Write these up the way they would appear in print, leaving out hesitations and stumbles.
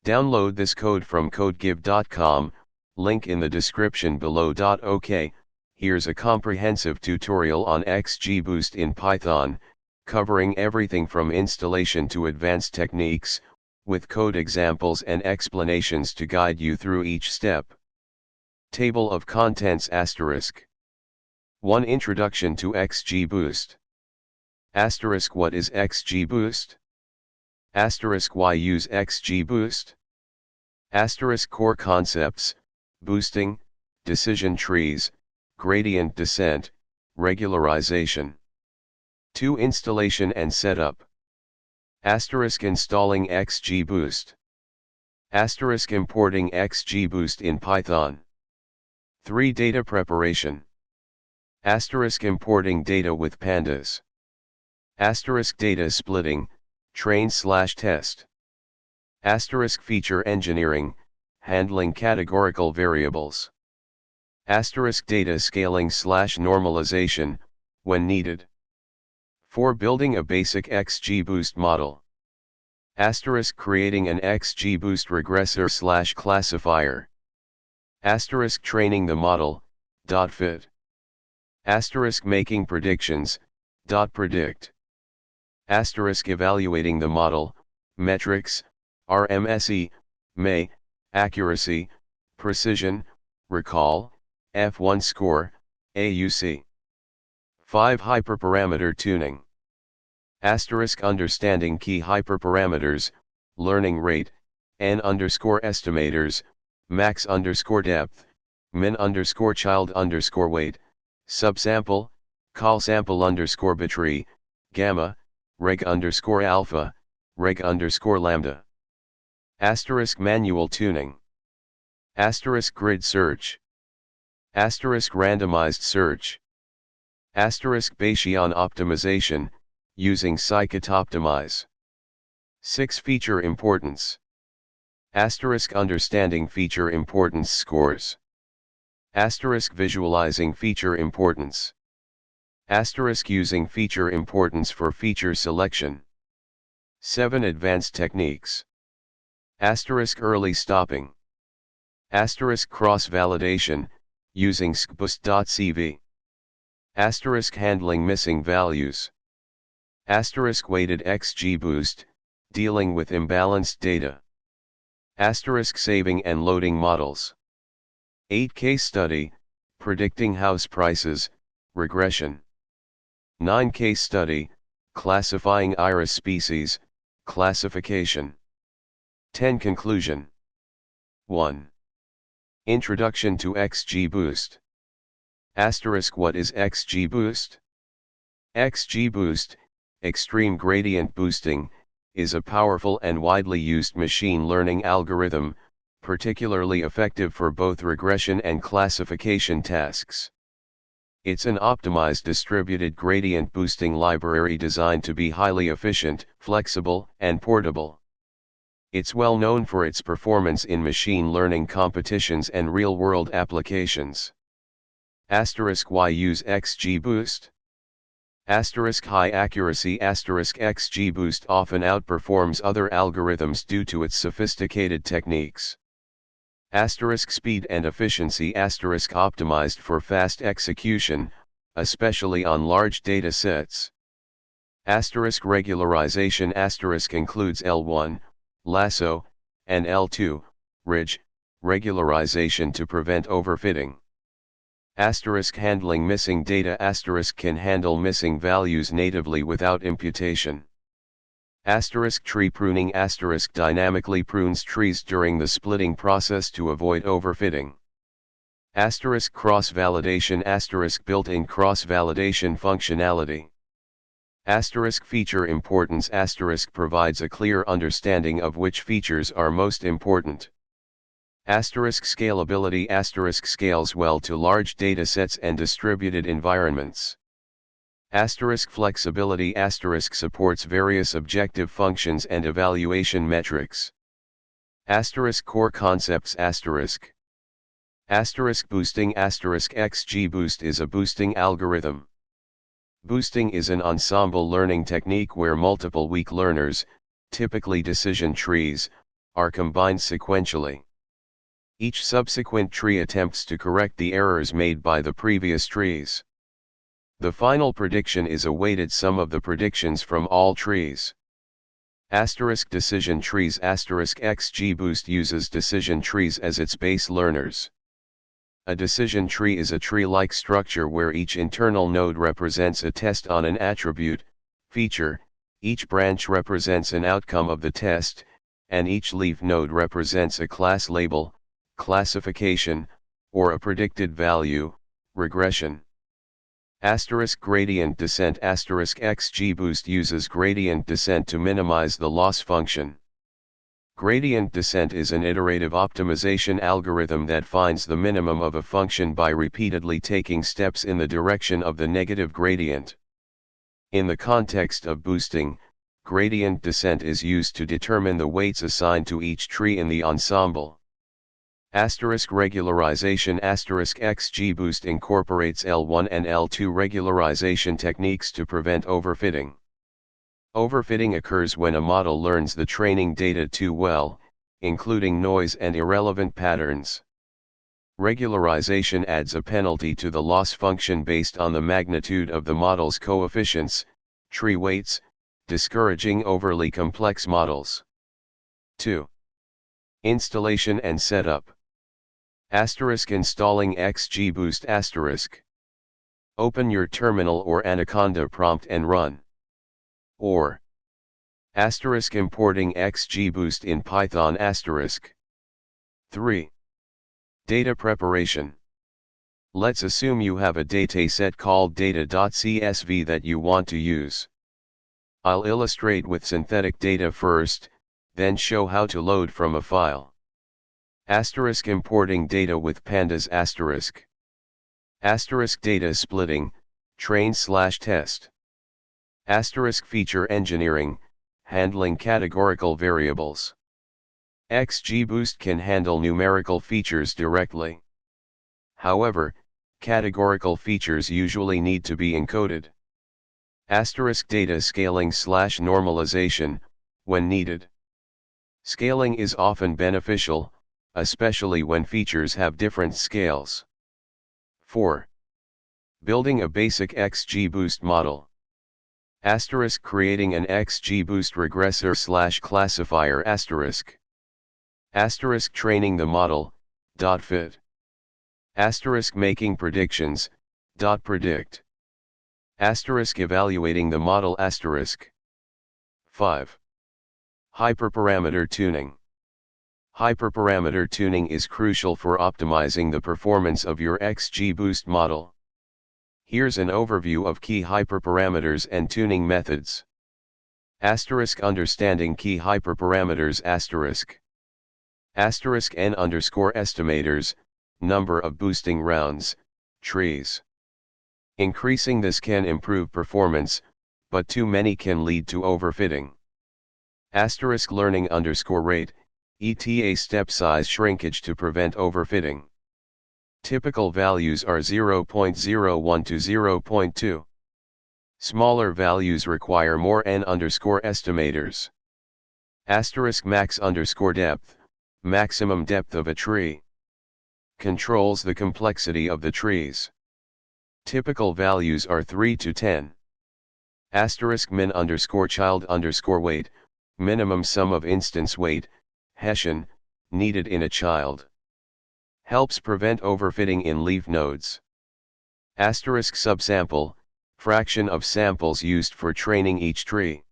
Download this code from codegive.com, link in the description below. OK, here's a comprehensive tutorial on Xgboost in Python, covering everything from installation to advanced techniques, with code examples and explanations to guide you through each step. Table of Contents *. 1. Introduction to Xgboost. *. What is Xgboost? * Why use Xgboost? * Core concepts: boosting, decision trees, gradient descent, regularization. 2. Installation and setup. * Installing Xgboost. * Importing Xgboost in Python. 3. Data preparation. * Importing data with pandas. * Data splitting, train/test. * Feature engineering, handling categorical variables. * Data scaling/normalization, when needed. 4. Building a basic Xgboost model. * Creating an Xgboost regressor/classifier. * Training the model, .fit. * Making predictions, .predict. * Evaluating the model, metrics, rmse, may, accuracy, precision, recall, F1 score, AUC. 5. Hyperparameter tuning. * Understanding key hyperparameters, learning rate, n_estimators, max_depth, min_child_weight, subsample, call_sample_bittree, gamma, reg_alpha, reg_lambda. * Manual tuning. * Grid search. * Randomized search. * Bayesian optimization, using scikit-optimize. 6. Feature importance. * Understanding feature importance scores. * Visualizing feature importance. * Using feature importance for feature selection. 7. Advanced techniques. * Early stopping. * Cross-validation, using Xgboost.cv. * Handling missing values. * Weighted Xgboost, dealing with imbalanced data. * Saving and loading models. 8. Case study, predicting house prices, regression. 9. Case study, classifying iris species, classification. 10. Conclusion. 1. Introduction to Xgboost. * What is Xgboost? Xgboost, extreme gradient boosting, is a powerful and widely used machine learning algorithm, particularly effective for both regression and classification tasks. It's an optimized distributed gradient boosting library designed to be highly efficient, flexible, and portable. It's well known for its performance in machine learning competitions and real-world applications. Why use Xgboost? High accuracy. Xgboost often outperforms other algorithms due to its sophisticated techniques. Speed and efficiency. Optimized for fast execution, especially on large data sets. Regularization. Includes L1, lasso, and L2, ridge, regularization to prevent overfitting. Handling missing data. Can handle missing values natively without imputation. Tree pruning. Dynamically prunes trees during the splitting process to avoid overfitting. Cross-validation. Built-in cross-validation functionality. Feature importance. Provides a clear understanding of which features are most important. Scalability. Scales well to large datasets and distributed environments. Flexibility. Supports various objective functions and evaluation metrics. Core concepts. Boosting. Xgboost is a boosting algorithm. Boosting is an ensemble learning technique where multiple weak learners, typically decision trees, are combined sequentially. Each subsequent tree attempts to correct the errors made by the previous trees. The final prediction is a weighted sum of the predictions from all trees. Asterisk decision trees. Asterisk Xgboost uses decision trees as its base learners. A decision tree is a tree-like structure where each internal node represents a test on an attribute, feature, each branch represents an outcome of the test, and each leaf node represents a class label, classification, or a predicted value, regression. Asterisk gradient descent. Asterisk Xgboost uses gradient descent to minimize the loss function. Gradient descent is an iterative optimization algorithm that finds the minimum of a function by repeatedly taking steps in the direction of the negative gradient. In the context of boosting, gradient descent is used to determine the weights assigned to each tree in the ensemble. Asterisk regularization. Asterisk Xgboost incorporates L1 and L2 regularization techniques to prevent overfitting. Overfitting occurs when a model learns the training data too well, including noise and irrelevant patterns. Regularization adds a penalty to the loss function based on the magnitude of the model's coefficients, tree weights, discouraging overly complex models. 2. Installation and setup. Asterisk installing Xgboost. Asterisk. Open your terminal or Anaconda prompt and run. Or asterisk importing Xgboost in Python. Asterisk. 3. Data preparation. Let's assume you have a dataset called data.csv that you want to use. I'll illustrate with synthetic data first, then show how to load from a file. Asterisk importing data with pandas. Asterisk. Asterisk data splitting, train/test. Asterisk feature engineering, handling categorical variables. Xgboost can handle numerical features directly. However, categorical features usually need to be encoded. Asterisk data scaling/normalization, when needed. Scaling is often beneficial, especially when features have different scales. 4. Building a basic Xgboost model. Asterisk creating an Xgboost regressor/classifier. Asterisk. Asterisk training the model, .fit. Asterisk making predictions, .predict. Asterisk evaluating the model. Asterisk. 5. Hyperparameter tuning. Hyperparameter tuning is crucial for optimizing the performance of your Xgboost model. Here's an overview of key hyperparameters and tuning methods. Asterisk understanding key hyperparameters. Asterisk. Asterisk n underscore estimators, number of boosting rounds, trees. Increasing this can improve performance, but too many can lead to overfitting. Asterisk learning underscore rate, ETA step size shrinkage to prevent overfitting. Typical values are 0.01 to 0.2. Smaller values require more n underscore estimators. Asterisk max underscore depth, maximum depth of a tree. Controls the complexity of the trees. Typical values are 3 to 10. Asterisk min underscore child underscore weight, minimum sum of instance weight, Hessian, needed in a child. Helps prevent overfitting in leaf nodes. Asterisk subsample, fraction of samples used for training each tree.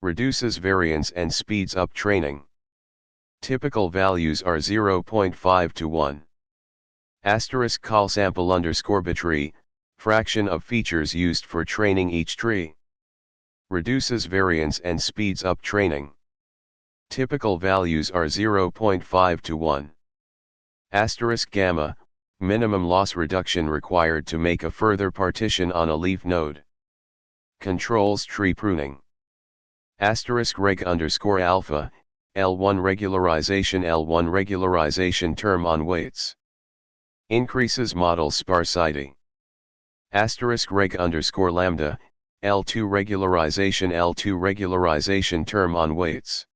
Reduces variance and speeds up training. Typical values are 0.5 to 1. Asterisk call sample underscore bitree, fraction of features used for training each tree. Reduces variance and speeds up training. Typical values are 0.5 to 1. Asterisk gamma, minimum loss reduction required to make a further partition on a leaf node. Controls tree pruning. Asterisk reg underscore alpha, L1 regularization term on weights. Increases model sparsity. Asterisk reg underscore lambda, L2 regularization term on weights.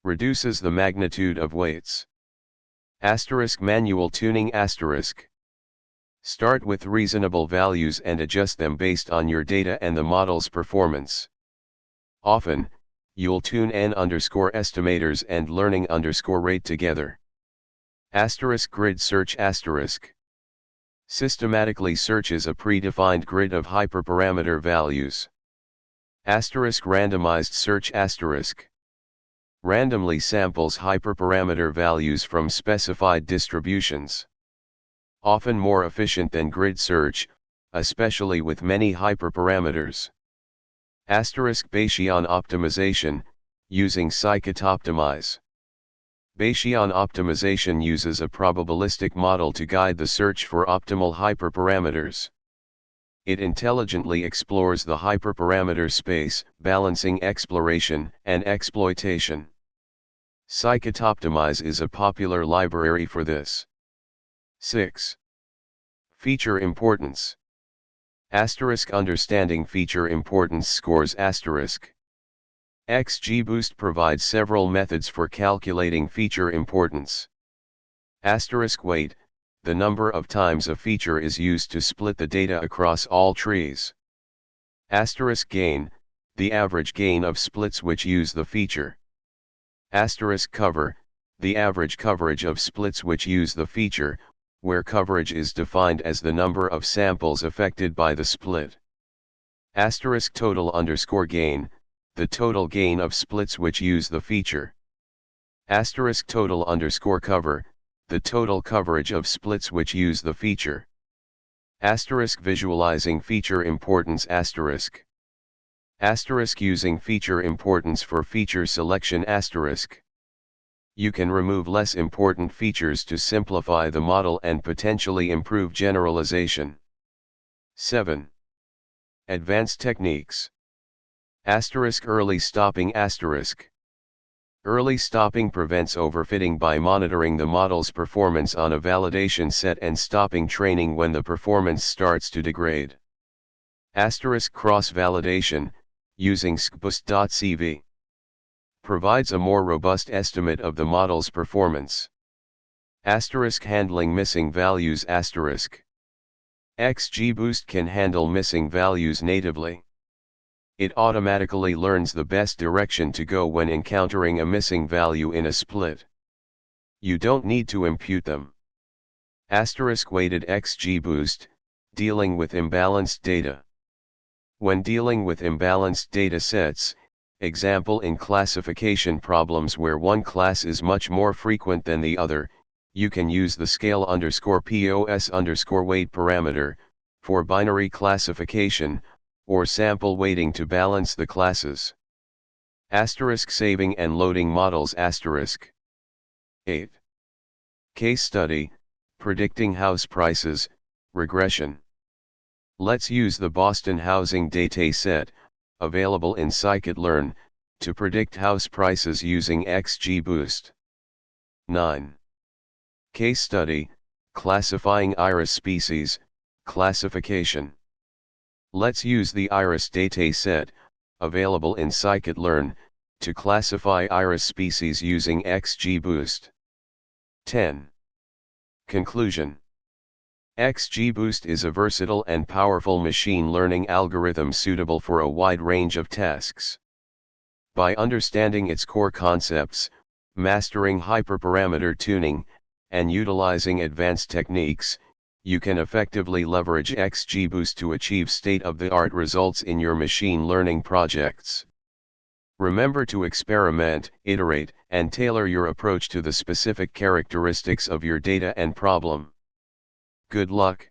Reduces the magnitude of weights. Asterisk manual tuning asterisk. Start with reasonable values and adjust them based on your data and the model's performance. Often, you'll tune n_estimators and learning_rate together. Asterisk grid search asterisk. Systematically searches a predefined grid of hyperparameter values. Asterisk randomized search asterisk. Randomly samples hyperparameter values from specified distributions. Often more efficient than grid search, especially with many hyperparameters. Asterisk Bayesian optimization, using scikit-optimize. Bayesian optimization uses a probabilistic model to guide the search for optimal hyperparameters. It intelligently explores the hyperparameter space, balancing exploration and exploitation. Scikit-optimize is a popular library for this. 6. Feature importance. Asterisk understanding feature importance scores asterisk. Xgboost provides several methods for calculating feature importance. Asterisk weight, the number of times a feature is used to split the data across all trees. Asterisk gain, the average gain of splits which use the feature. Asterisk cover, the average coverage of splits which use the feature, where coverage is defined as the number of samples affected by the split. Asterisk total_gain, the total gain of splits which use the feature. Asterisk total_cover, the total coverage of splits which use the feature. Asterisk visualizing feature importance asterisk. Asterisk using feature importance for feature selection asterisk. You can remove less important features to simplify the model and potentially improve generalization. 7. Advanced techniques. Asterisk early stopping asterisk. Early stopping prevents overfitting by monitoring the model's performance on a validation set and stopping training when the performance starts to degrade. Asterisk cross-validation, using Xgboost.cv. Provides a more robust estimate of the model's performance. Asterisk handling missing values asterisk. Xgboost can handle missing values natively. It automatically learns the best direction to go when encountering a missing value in a split. You don't need to impute them. Asterisk weighted Xgboost, dealing with imbalanced data. When dealing with imbalanced data sets, example in classification problems where one class is much more frequent than the other, you can use the scale_pos_weight parameter, for binary classification, or sample weighting to balance the classes. Asterisk saving and loading models asterisk. 8. Case study, predicting house prices, regression. Let's use the Boston housing dataset, available in scikit-learn, to predict house prices using Xgboost. 9. Case study, classifying iris species, classification. Let's use the iris dataset, available in scikit-learn, to classify iris species using Xgboost. 10. Conclusion. Xgboost is a versatile and powerful machine learning algorithm suitable for a wide range of tasks. By understanding its core concepts, mastering hyperparameter tuning, and utilizing advanced techniques, you can effectively leverage Xgboost to achieve state-of-the-art results in your machine learning projects. Remember to experiment, iterate, and tailor your approach to the specific characteristics of your data and problem. Good luck.